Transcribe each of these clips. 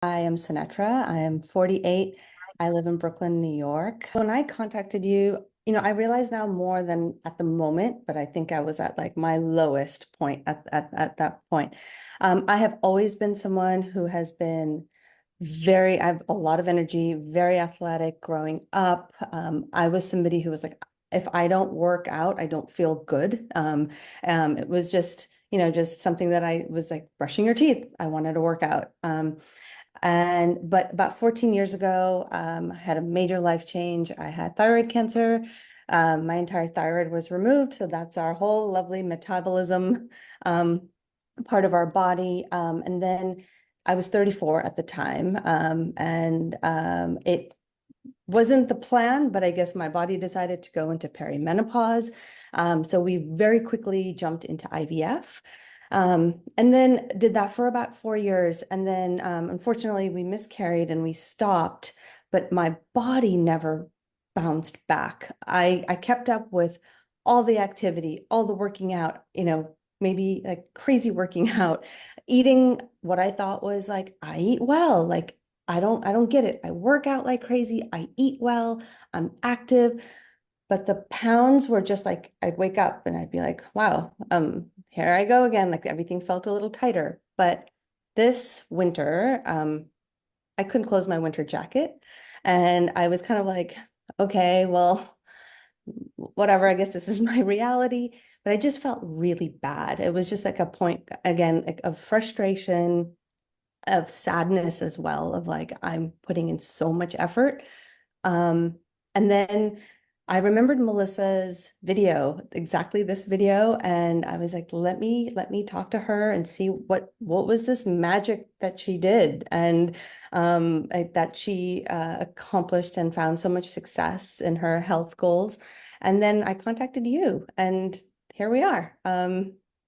I am Sunetra. I am 48. I live in Brooklyn, New York. When I contacted you, I realize now more than at the moment, but I think I was at like my lowest point at that point. I have always been someone who has been I have a lot of energy, very athletic growing up. I was somebody who was like, if I don't work out, I don't feel good. It was just something that I was like brushing your teeth. I wanted to work out. But about 14 years ago, I had a major life change. I had thyroid cancer. My entire thyroid was removed. So that's our whole lovely metabolism um, part of our body. And then I was 34 at the time. It wasn't the plan, but I guess my body decided to go into perimenopause. So we very quickly jumped into IVF. And then did that for about 4 years. And then unfortunately, we miscarried and we stopped, but my body never bounced back. I kept up with all the activity, all the working out, maybe like crazy working out, eating what I thought was like, I eat well, like I don't get it. I work out like crazy. I eat well. I'm active, but the pounds were just like I'd wake up and I'd be like, wow, here I go again. Like everything felt a little tighter. But this winter, I couldn't close my winter jacket. And I was kind of like, okay, well, whatever, I guess this is my reality. But I just felt really bad. It was just like a point again like, of frustration, of sadness as well, of like I'm putting in so much effort. Um, and then I remembered Melissa's video, exactly this video, and I was like, let me talk to her and see what was this magic that she did and that she accomplished and found so much success in her health goals. And then I contacted you, and here we are,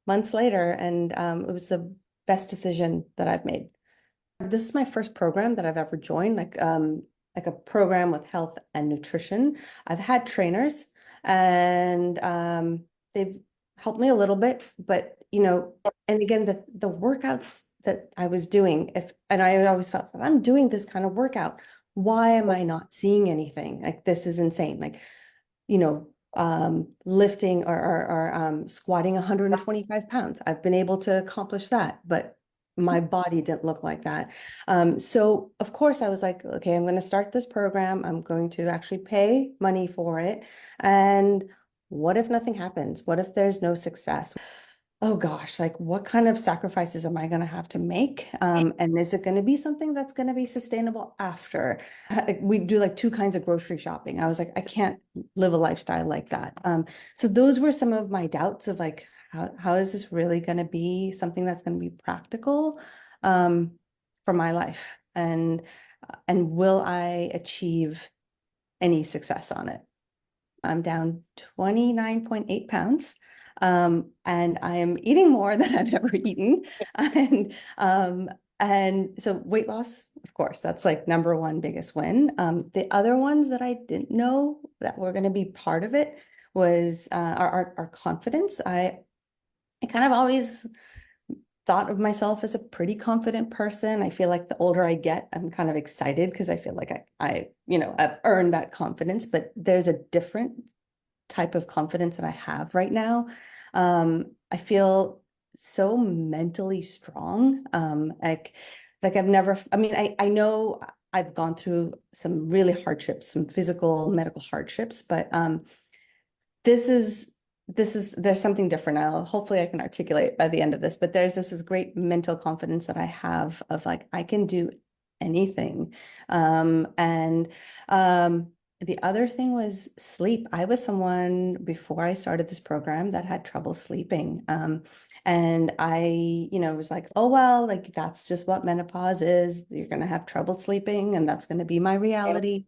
months later, and it was the best decision that I've made. This is my first program that I've ever joined, like a program with health and nutrition. I've had trainers and they've helped me a little bit, but and again, the workouts that I was doing, if and I always felt if I'm doing this kind of workout, why am I not seeing anything? Like this is insane. Like, lifting or squatting 125 pounds. I've been able to accomplish that, but my body didn't look like that. So of course I was like, okay, I'm going to start this program. I'm going to actually pay money for it. And what if nothing happens? What if there's no success? Oh gosh, like what kind of sacrifices am I going to have to make? And is it going to be something that's going to be sustainable after? We do like two kinds of grocery shopping. I was like, I can't live a lifestyle like that. So those were some of my doubts of like, how is this really going to be something that's going to be practical for my life? And will I achieve any success on it? I'm down 29.8 pounds. And I am eating more than I've ever eaten. And and so weight loss, of course, that's like number one biggest win. The other ones that I didn't know that were going to be part of it was our confidence. I kind of always thought of myself as a pretty confident person. I feel like the older I get, I'm kind of excited because I feel like I've earned that confidence, but there's a different type of confidence that I have right now. I feel so mentally strong. Like I've never, I mean, I know I've gone through some really hardships, some physical medical hardships, but this is there's something different. Hopefully I can articulate by the end of this, but there's this great mental confidence that I have of like I can do anything. And the other thing was sleep. I was someone before I started this program that had trouble sleeping. And I was like, oh well, like that's just what menopause is. You're gonna have trouble sleeping, and that's gonna be my reality.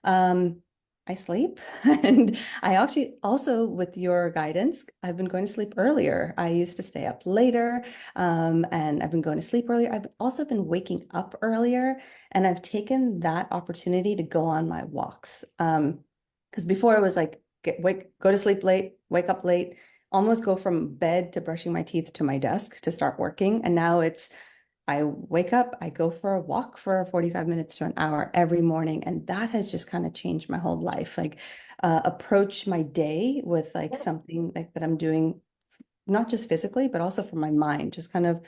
Um, I sleep. And I actually also, with your guidance, I've been going to sleep earlier. I used to stay up later, and I've been going to sleep earlier. I've also been waking up earlier, and I've taken that opportunity to go on my walks. Because before it was like, go to sleep late, wake up late, almost go from bed to brushing my teeth to my desk to start working. And now it's I wake up, I go for a walk for 45 minutes to an hour every morning. And that has just kind of changed my whole life. Like approach my day with like something like that I'm doing, not just physically, but also for my mind, just kind of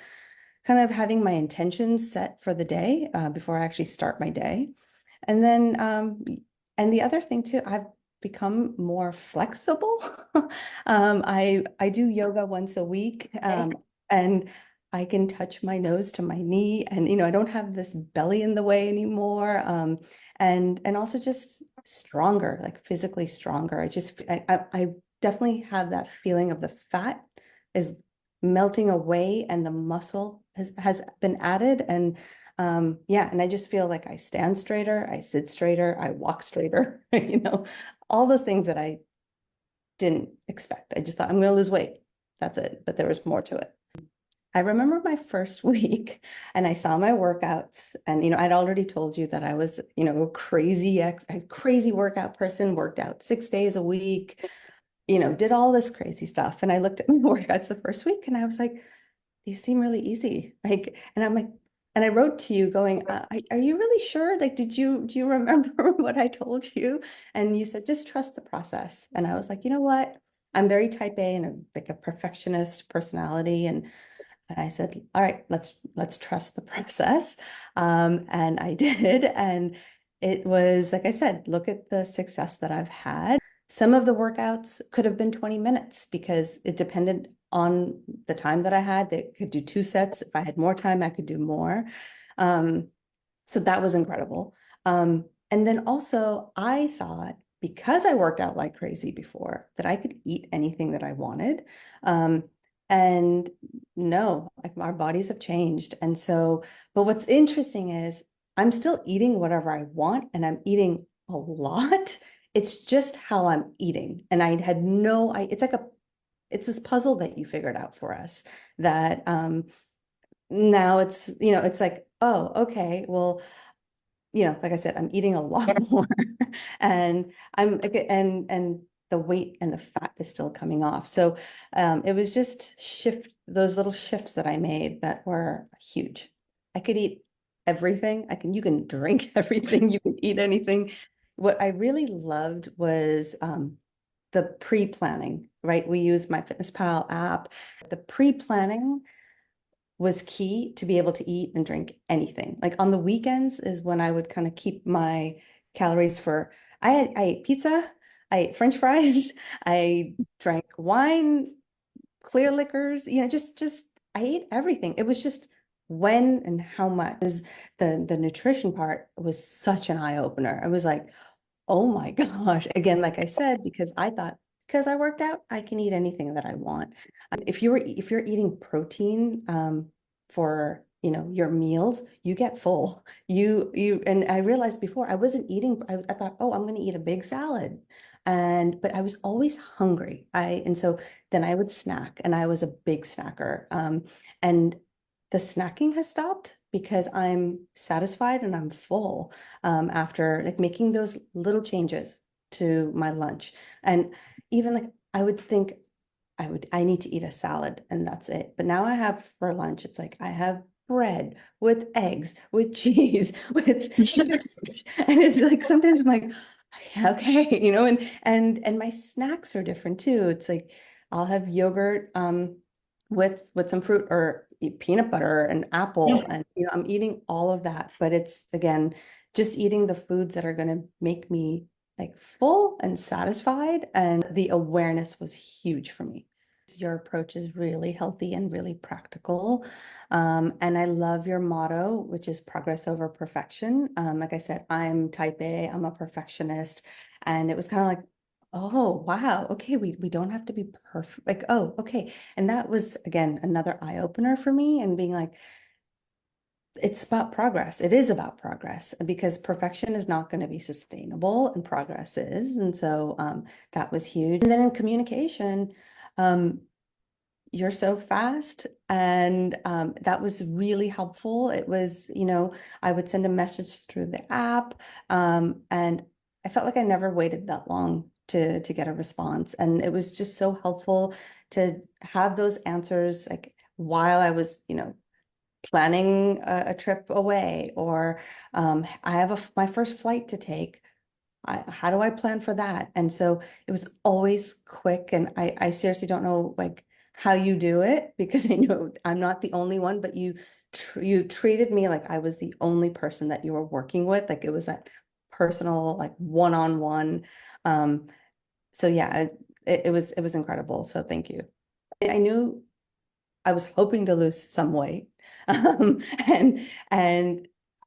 having my intentions set for the day before I actually start my day. And then, and the other thing too, I've become more flexible. I do yoga once a week, and I can touch my nose to my knee, and I don't have this belly in the way anymore. And also just stronger, like physically stronger. I definitely have that feeling of the fat is melting away and the muscle has been added. And yeah, and I just feel like I stand straighter, I sit straighter, I walk straighter, all those things that I didn't expect. I just thought I'm going to lose weight. That's it. But there was more to it. I remember my first week and I saw my workouts, and I'd already told you that I was, a crazy workout person, worked out 6 days a week, did all this crazy stuff. And I looked at my workouts the first week and I was like, these seem really easy. Like, and I'm like, and I wrote to you going, are you really sure? Like, do you remember what I told you? And you said, just trust the process. And I was like, you know what? I'm very type A and like a perfectionist personality. And I said, all right, let's trust the process. And I did. And it was, like I said, look at the success that I've had. Some of the workouts could have been 20 minutes because it depended on the time that I had. They could do 2 sets. If I had more time, I could do more. Um, so that was incredible. And then also, I thought because I worked out like crazy before that I could eat anything that I wanted. And no, like our bodies have changed. And so, but what's interesting is I'm still eating whatever I want and I'm eating a lot. It's just how I'm eating. And I had it's this puzzle that you figured out for us that now it's like, oh, okay, well, like I said, I'm eating a lot more and and the weight and the fat is still coming off. So it was just those little shifts that I made that were huge. I could eat everything. You can drink everything, you can eat anything. What I really loved was the pre-planning, right? We use MyFitnessPal app. The pre-planning was key to be able to eat and drink anything. Like on the weekends is when I would kind of keep my calories for, I ate pizza, I ate French fries, I drank wine, clear liquors, just I ate everything. It was just when and how much. The nutrition part was such an eye opener. I was like, oh my gosh. Again, like I said, because I thought because I worked out, I can eat anything that I want. If you're eating protein for your meals, you get full. And I realized before I wasn't eating, I thought, oh, I'm going to eat a big salad. But I was always hungry. And so then I would snack, and I was a big snacker. And the snacking has stopped because I'm satisfied and I'm full after like making those little changes to my lunch. And even like I would think I need to eat a salad and that's it. But now I have for lunch, it's like I have bread with eggs, with cheese, with and it's like sometimes I'm like, okay, and my snacks are different too. It's like I'll have yogurt with some fruit or eat peanut butter and apple and I'm eating all of that, but it's again just eating the foods that are going to make me like full and satisfied, and the awareness was huge for me. Your approach is really healthy and really practical. And I love your motto, which is progress over perfection. Like I said, I'm type A, I'm a perfectionist. And it was kind of like, oh, wow, okay, we don't have to be perfect. Like, oh, okay. And that was, again, another eye opener for me and being like, it's about progress. It is about progress because perfection is not going to be sustainable and progress is. And so that was huge. And then in communication, you're so fast. And that was really helpful. It was, I would send a message through the app. And I felt like I never waited that long to get a response. And it was just so helpful to have those answers like while I was, planning a trip away, or I have my first flight to take. How do I plan for that? And so it was always quick. And I seriously don't know like how you do it, because I know I'm not the only one, but you treated me like I was the only person that you were working with. Like it was that personal, like one-on-one. Um, so yeah, it was incredible. So thank you. I knew I was hoping to lose some weight. And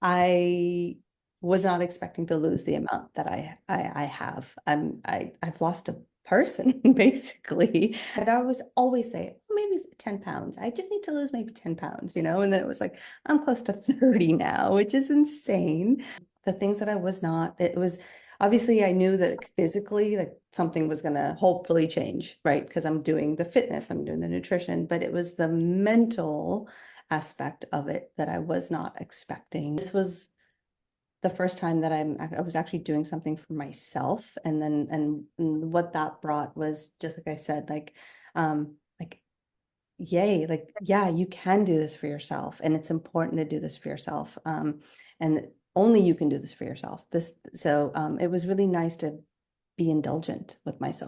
I was not expecting to lose the amount that I have. I've lost a person basically. And I was always say, oh, maybe 10 pounds. I just need to lose maybe 10 pounds, you know? And then it was like, I'm close to 30 now, which is insane. The things that I was not, it was obviously I knew that physically like something was going to hopefully change, right? Because I'm doing the fitness, I'm doing the nutrition, but it was the mental aspect of it that I was not expecting. This was the first time that I was actually doing something for myself. And then and what that brought was just like I said, like yay, like yeah, you can do this for yourself, and it's important to do this for yourself. And only you can do this for yourself. It was really nice to be indulgent with myself.